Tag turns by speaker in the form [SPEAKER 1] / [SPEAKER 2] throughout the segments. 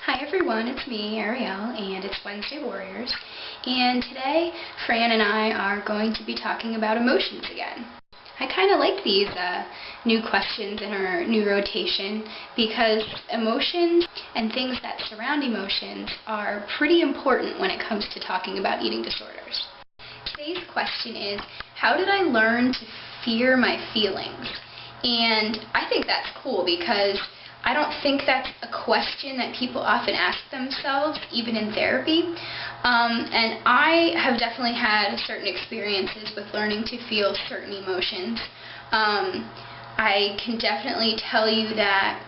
[SPEAKER 1] Hi everyone, it's me, Arielle, and it's Wednesday Warriors, and today Fran and I are going to be talking about emotions again. I kind of like these new questions in our new rotation because emotions and things that surround emotions are pretty important when it comes to talking about eating disorders. Today's question is, how did I learn to fear my feelings? And I think that's cool because I don't think that's a question that people often ask themselves, even in therapy. And I have definitely had certain experiences with learning to feel certain emotions. I can definitely tell you that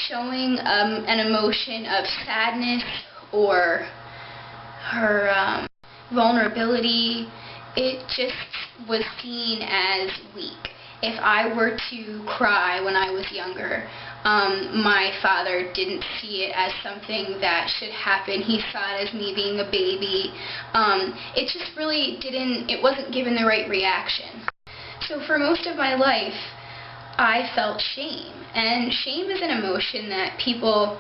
[SPEAKER 1] showing an emotion of sadness or vulnerability, it just was seen as weak. If I were to cry when I was younger, my father didn't see it as something that should happen. He saw it as me being a baby. It just really it wasn't given the right reaction. So for most of my life, I felt shame. And shame is an emotion that people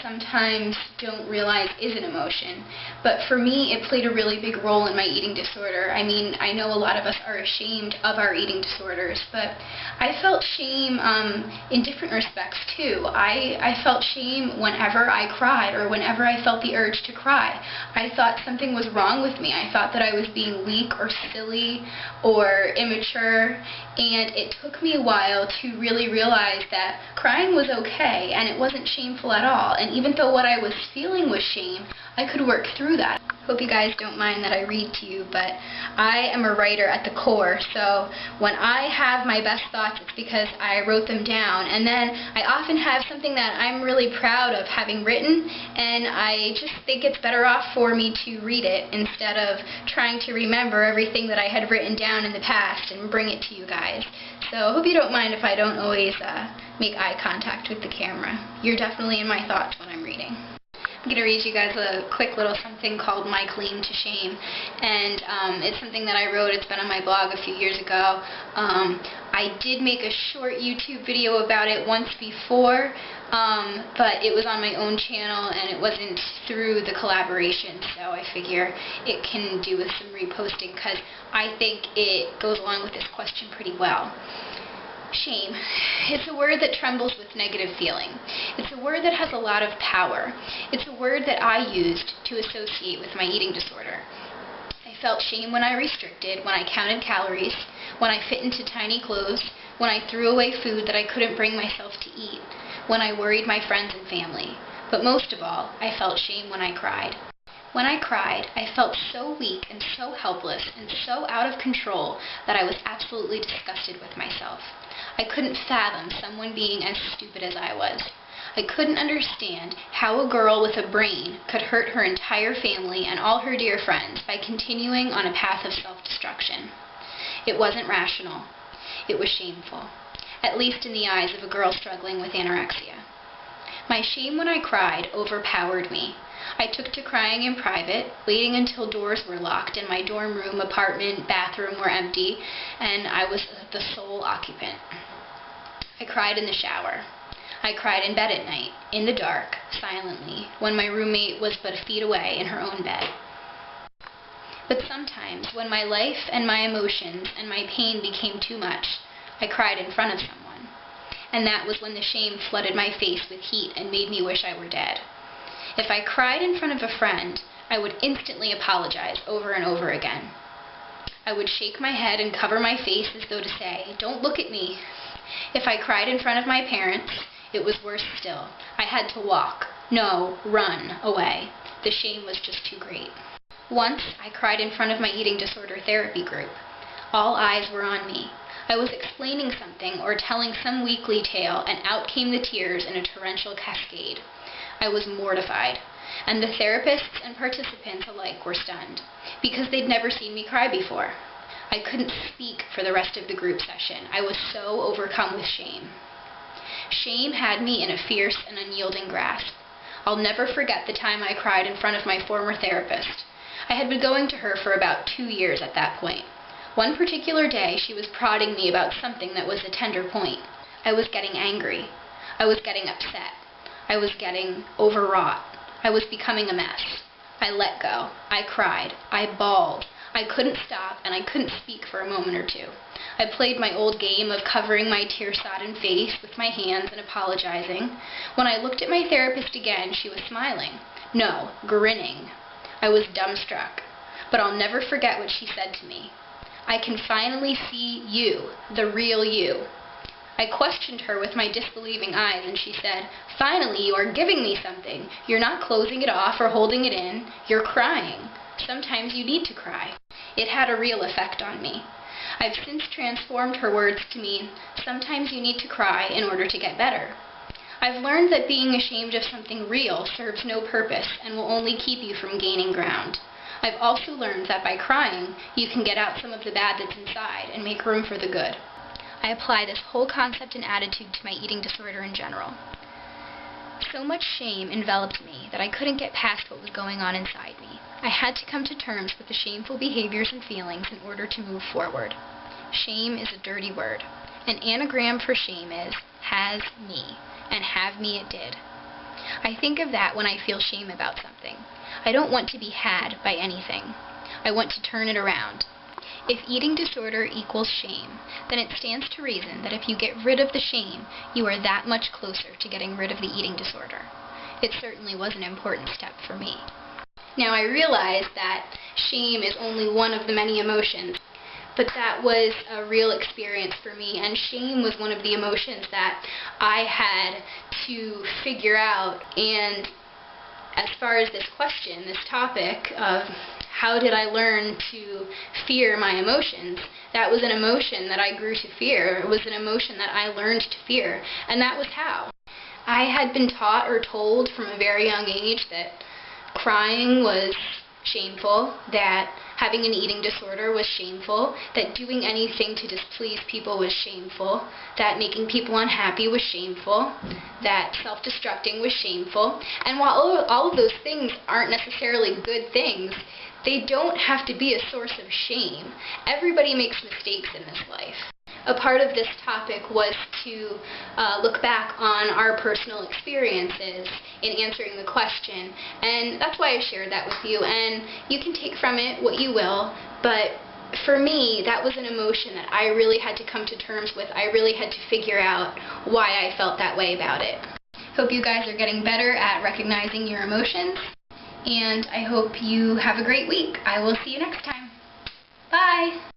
[SPEAKER 1] sometimes don't realize is an emotion. But for me, it played a really big role in my eating disorder. I mean, I know a lot of us are ashamed of our eating disorders, but I felt shame in different respects too. I felt shame whenever I cried or whenever I felt the urge to cry. I thought something was wrong with me. I thought that I was being weak or silly or immature, and it took me a while to really realize that crying was okay and it wasn't shameful at all. And even though what I was feeling was shame, I could work through that. Hope you guys don't mind that I read to you, but I am a writer at the core, so when I have my best thoughts, it's because I wrote them down, and then I often have something that I'm really proud of having written, and I just think it's better off for me to read it instead of trying to remember everything that I had written down in the past and bring it to you guys. So I hope you don't mind if I don't always make eye contact with the camera. You're definitely in my thoughts when I'm reading. I'm going to read you guys a quick little something called My Claim to Shame, and it's something that I wrote. It's been on my blog a few years ago. I did make a short YouTube video about it once before, but it was on my own channel and it wasn't through the collaboration, so I figure it can do with some reposting because I think it goes along with this question pretty well. Shame. It's a word that trembles with negative feeling. It's a word that has a lot of power. It's a word that I used to associate with my eating disorder. I felt shame when I restricted, when I counted calories, when I fit into tiny clothes, when I threw away food that I couldn't bring myself to eat, when I worried my friends and family. But most of all, I felt shame when I cried. When I cried, I felt so weak and so helpless and so out of control that I was absolutely disgusted with myself. I couldn't fathom someone being as stupid as I was. I couldn't understand how a girl with a brain could hurt her entire family and all her dear friends by continuing on a path of self-destruction. It wasn't rational. It was shameful, at least in the eyes of a girl struggling with anorexia. My shame when I cried overpowered me. I took to crying in private, waiting until doors were locked and my dorm room, apartment, bathroom were empty, and I was the sole occupant. I cried in the shower. I cried in bed at night, in the dark, silently, when my roommate was but feet away in her own bed. But sometimes, when my life and my emotions and my pain became too much, I cried in front of someone. And that was when the shame flooded my face with heat and made me wish I were dead. If I cried in front of a friend, I would instantly apologize over and over again. I would shake my head and cover my face as though to say, "Don't look at me." If I cried in front of my parents, it was worse still. I had to walk, no, run away. The shame was just too great. Once, I cried in front of my eating disorder therapy group. All eyes were on me. I was explaining something or telling some weekly tale, and out came the tears in a torrential cascade. I was mortified, and the therapists and participants alike were stunned, because they'd never seen me cry before. I couldn't speak for the rest of the group session. I was so overcome with shame. Shame had me in a fierce and unyielding grasp. I'll never forget the time I cried in front of my former therapist. I had been going to her for about 2 years at that point. One particular day, she was prodding me about something that was a tender point. I was getting angry. I was getting upset. I was getting overwrought. I was becoming a mess. I let go. I cried. I bawled. I couldn't stop, and I couldn't speak for a moment or two. I played my old game of covering my tear-sodden face with my hands and apologizing. When I looked at my therapist again, she was smiling. No, grinning. I was dumbstruck. But I'll never forget what she said to me. I can finally see you, the real you. I questioned her with my disbelieving eyes, and she said, "Finally, you are giving me something. You're not closing it off or holding it in. You're crying. Sometimes you need to cry." It had a real effect on me. I've since transformed her words to mean, sometimes you need to cry in order to get better. I've learned that being ashamed of something real serves no purpose and will only keep you from gaining ground. I've also learned that by crying, you can get out some of the bad that's inside and make room for the good. I apply this whole concept and attitude to my eating disorder in general. So much shame enveloped me that I couldn't get past what was going on inside me. I had to come to terms with the shameful behaviors and feelings in order to move forward. Shame is a dirty word. An anagram for shame is, has me, and have me it did. I think of that when I feel shame about something. I don't want to be had by anything. I want to turn it around. If eating disorder equals shame, then it stands to reason that if you get rid of the shame, you are that much closer to getting rid of the eating disorder. It certainly was an important step for me. Now I realize that shame is only one of the many emotions, but that was a real experience for me, and shame was one of the emotions that I had to figure out. And as far as this question, this topic of how did I learn to fear my emotions, that was an emotion that I grew to fear. It was an emotion that I learned to fear, and that was how. I had been taught or told from a very young age that crying was shameful, that having an eating disorder was shameful, that doing anything to displease people was shameful, that making people unhappy was shameful, that self-destructing was shameful. And while all of those things aren't necessarily good things, they don't have to be a source of shame. Everybody makes mistakes in this life. A part of this topic was to look back on our personal experiences in answering the question, and that's why I shared that with you. And you can take from it what you will, but for me, that was an emotion that I really had to come to terms with. I really had to figure out why I felt that way about it. Hope you guys are getting better at recognizing your emotions, and I hope you have a great week. I will see you next time. Bye!